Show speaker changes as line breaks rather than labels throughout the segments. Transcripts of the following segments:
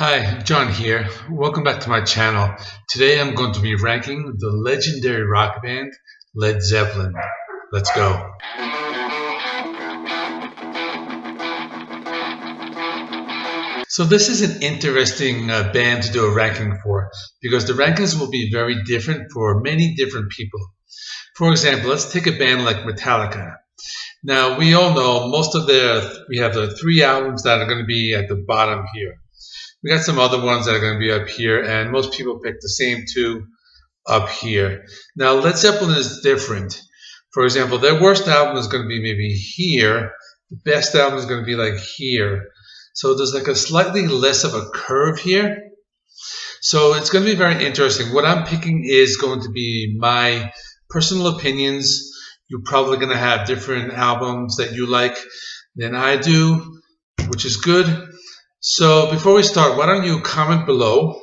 Hi, John here. Welcome back to my channel. Today I'm going to be ranking the legendary rock band Led Zeppelin. Let's go. So this is an interesting band to do a ranking for because the rankings will be very different for many different people. For example, let's take a band like Metallica. Now we all know we have the three albums that are going to be at the bottom here. We got some other ones that are going to be up here, and most people pick the same two up here. Now, Led Zeppelin is different. For example, their worst album is going to be maybe here. The best album is going to be like here. So there's like a slightly less of a curve here. So it's going to be very interesting. What I'm picking is going to be my personal opinions. You're probably going to have different albums that you like than I do, which is good. So before we start, why don't you comment below?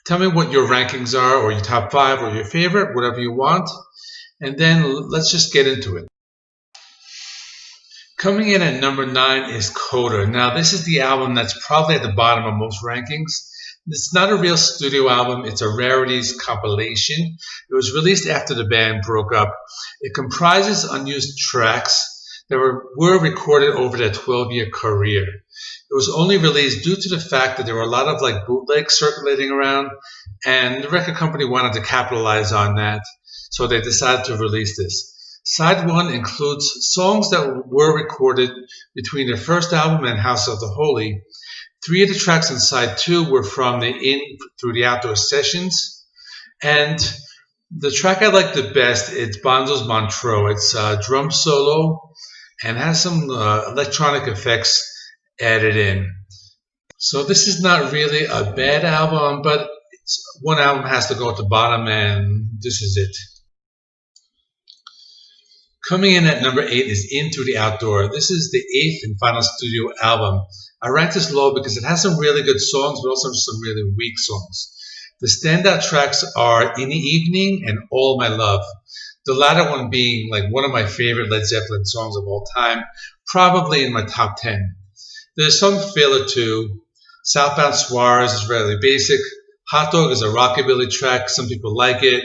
Tell me what your rankings are, or your top five, or your favorite, whatever you want. And then let's just get into it. Coming in at number 9 is Coda. Now this is the album that's probably at the bottom of most rankings. It's not a real studio album, it's a rarities compilation. It was released after the band broke up. It comprises unused tracks that were recorded over their 12-year career. It was only released due to the fact that there were a lot of like bootlegs circulating around, and the record company wanted to capitalize on that, so they decided to release this. Side 1 includes songs that were recorded between their first album and House of the Holy. 3 of the tracks on Side 2 were from the In Through the Outdoor sessions, and the track I like the best is Bonzo's Montreux. It's a drum solo and has some electronic effects added in. So this is not really a bad album, but one album has to go at the bottom, and this is it. Coming in at number 8 is Into the Outdoor. This is the 8th and final studio album. I ranked this low because it has some really good songs, but also some really weak songs. The standout tracks are In the Evening and All My Love. The latter one being like one of my favorite Led Zeppelin songs of all time, probably in my top 10. The song Failure 2, Southbound Suarez is really basic. Hot Dog is a rockabilly track. Some people like it.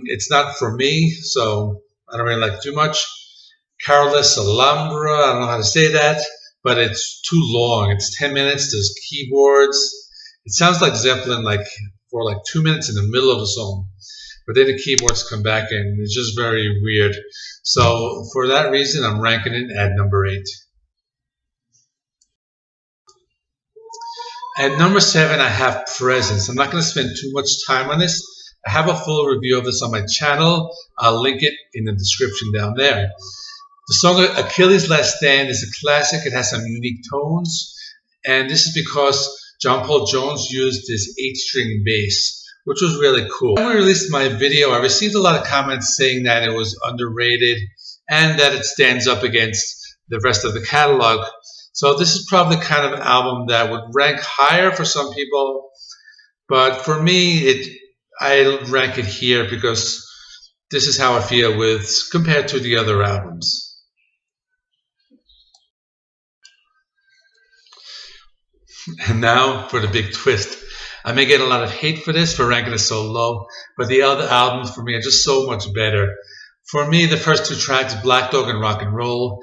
It's not for me, so I don't really like it too much. Carolus Alhambra, I don't know how to say that, but it's too long. It's 10 minutes. There's keyboards. It sounds like Zeppelin for 2 minutes in the middle of the song. But then the keyboards come back and it's just very weird. So for that reason, I'm ranking it at number 8. At number 7, I have Presence. I'm not going to spend too much time on this. I have a full review of this on my channel. I'll link it in the description down there. The song Achilles' Last Stand is a classic. It has some unique tones. And this is because John Paul Jones used this 8-string bass, which was really cool. When we released my video, I received a lot of comments saying that it was underrated and that it stands up against the rest of the catalog. So this is probably the kind of album that would rank higher for some people, but for me, I rank it here because this is how I feel compared to the other albums. And now for the big twist. I may get a lot of hate for this, for ranking it so low, but the other albums for me are just so much better. For me, the first 2 tracks, Black Dog and Rock and Roll,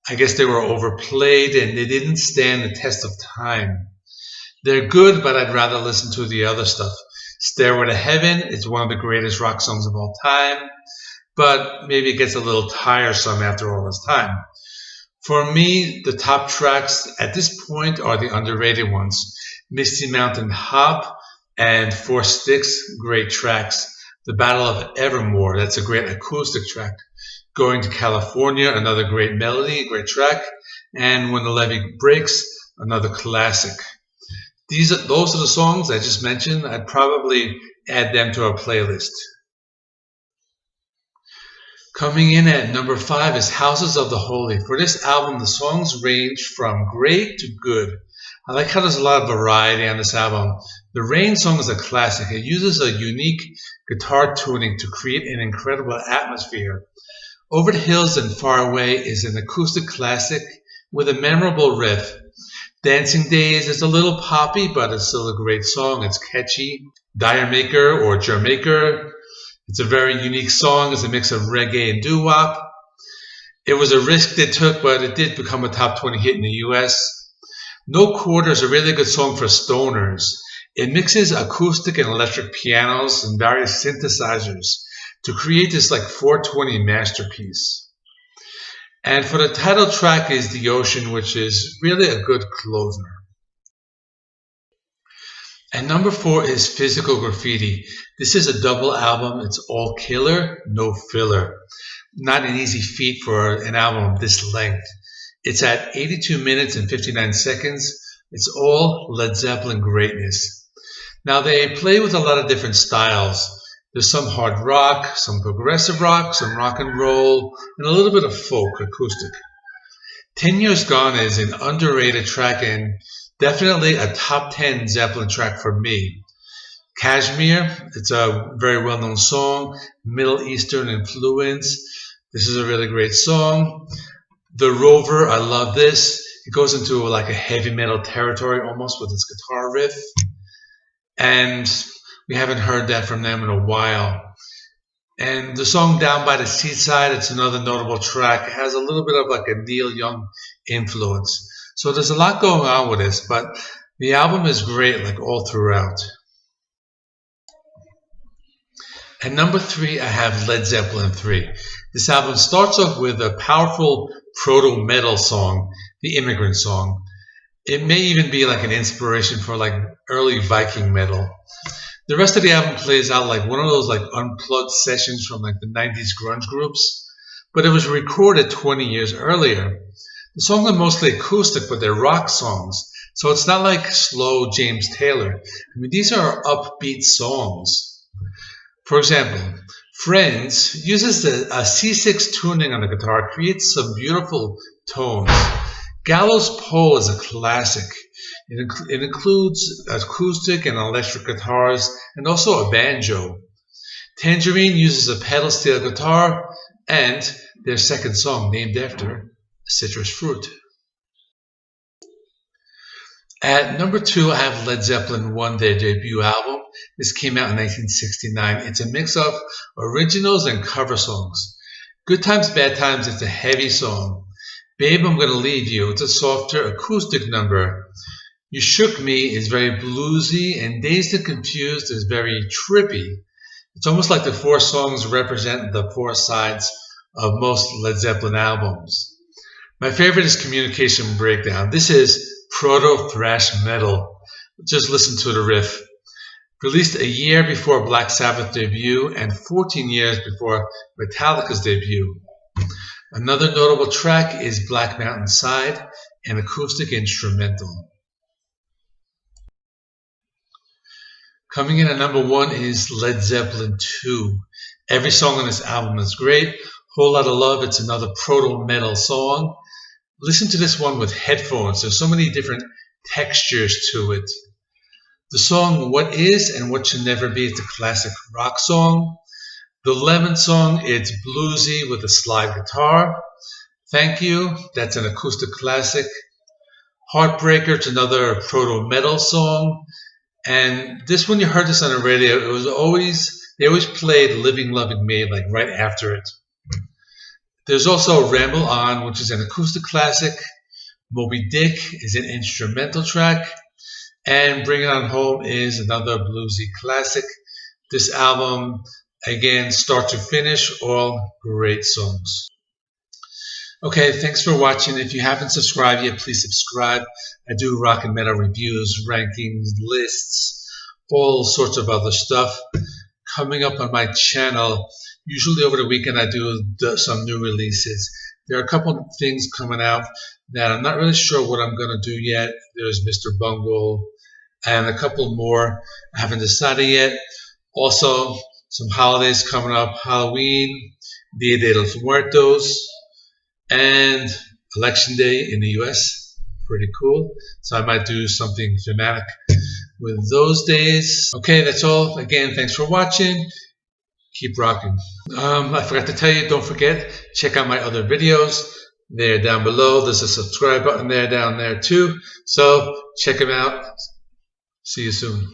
I guess they were overplayed and they didn't stand the test of time. They're good, but I'd rather listen to the other stuff. Stairway to Heaven is one of the greatest rock songs of all time, but maybe it gets a little tiresome after all this time. For me, the top tracks at this point are the underrated ones. Misty Mountain Hop and Four Sticks, great tracks. The Battle of Evermore, that's a great acoustic track. Going to California, another great melody, great track. And When the Levee Breaks, another classic. Those are the songs I just mentioned. I'd probably add them to our playlist. Coming in at number 5 is Houses of the Holy. For this album, the songs range from great to good. I like how there's a lot of variety on this album. The Rain song is a classic. It uses a unique guitar tuning to create an incredible atmosphere. Over the Hills and Far Away is an acoustic classic with a memorable riff. Dancing Days is a little poppy, but it's still a great song. It's catchy. Dire Maker or Jamaica. It's a very unique song. It's a mix of reggae and doo-wop. It was a risk they took, but it did become a top 20 hit in the US. No Quarter is a really good song for stoners. It mixes acoustic and electric pianos and various synthesizers to create this like 420 masterpiece. And for the title track is The Ocean, which is really a good closer. And number 4 is Physical Graffiti. This is a double album. It's all killer, no filler. Not an easy feat for an album of this length. It's at 82 minutes and 59 seconds. It's all Led Zeppelin greatness. Now they play with a lot of different styles. There's some hard rock, some progressive rock, some rock and roll, and a little bit of folk acoustic. 10 Years Gone is an underrated track and definitely a top 10 Zeppelin track for me. Kashmir, it's a very well-known song, Middle Eastern influence. This is a really great song. The Rover, I love this. It goes into like a heavy metal territory almost with its guitar riff. And we haven't heard that from them in a while. And the song Down by the Seaside, it's another notable track. It has a little bit of like a Neil Young influence. So there's a lot going on with this, but the album is great like all throughout. At number 3, I have Led Zeppelin 3. This album starts off with a powerful proto-metal song, the Immigrant Song. It may even be like an inspiration for like early Viking metal. The rest of the album plays out like one of those like unplugged sessions from like the 90s grunge groups, but it was recorded 20 years earlier. The songs are mostly acoustic, but they're rock songs, so it's not like slow James Taylor. I mean, these are upbeat songs. For example, Friends uses a C6 tuning on the guitar, creates some beautiful tones. Gallows Pole is a classic. It includes acoustic and electric guitars and also a banjo. Tangerine uses a pedal steel guitar and their second song named after citrus fruit. At number 2, I have Led Zeppelin 1, their debut album. This came out in 1969. It's a mix of originals and cover songs. Good Times, Bad Times, it's a heavy song. Babe, I'm Gonna Leave You, it's a softer acoustic number. You Shook Me is very bluesy, and Dazed and Confused is very trippy. It's almost like the 4 songs represent the 4 sides of most Led Zeppelin albums. My favorite is Communication Breakdown. This is proto-thrash metal. Just listen to the riff. Released a year before Black Sabbath debut and 14 years before Metallica's debut. Another notable track is Black Mountain Side, an acoustic instrumental. Coming in at number 1 is Led Zeppelin 2. Every song on this album is great. Whole Lotta Love, it's another proto-metal song. Listen to this one with headphones. There's so many different textures to it. The song What Is and What Should Never Be is a classic rock song. The Lemon song, it's bluesy with a slide guitar. Thank You, that's an acoustic classic. Heartbreaker, it's another proto-metal song. And this one, you heard this on the radio, they always played Living Loving Me like right after it. There's also Ramble On, which is an acoustic classic. Moby Dick is an instrumental track. And Bring It On Home is another bluesy classic. This album, again, start to finish, all great songs. Okay, thanks for watching. If you haven't subscribed yet, please subscribe. I do rock and metal reviews, rankings, lists, all sorts of other stuff coming up on my channel. Usually over the weekend I do some new releases. There are a couple of things coming out that I'm not really sure what I'm going to do yet. There's Mr. Bungle and a couple more I haven't decided yet. Also, some holidays coming up. Halloween, Dia de los Muertos, and Election Day in the US. Pretty cool. So I might do something thematic with those days. Okay, that's all. Again, thanks for watching. Keep rocking. I forgot to tell you, don't forget, check out my other videos. there down below. There's a subscribe button there down there too. So check them out. See you soon.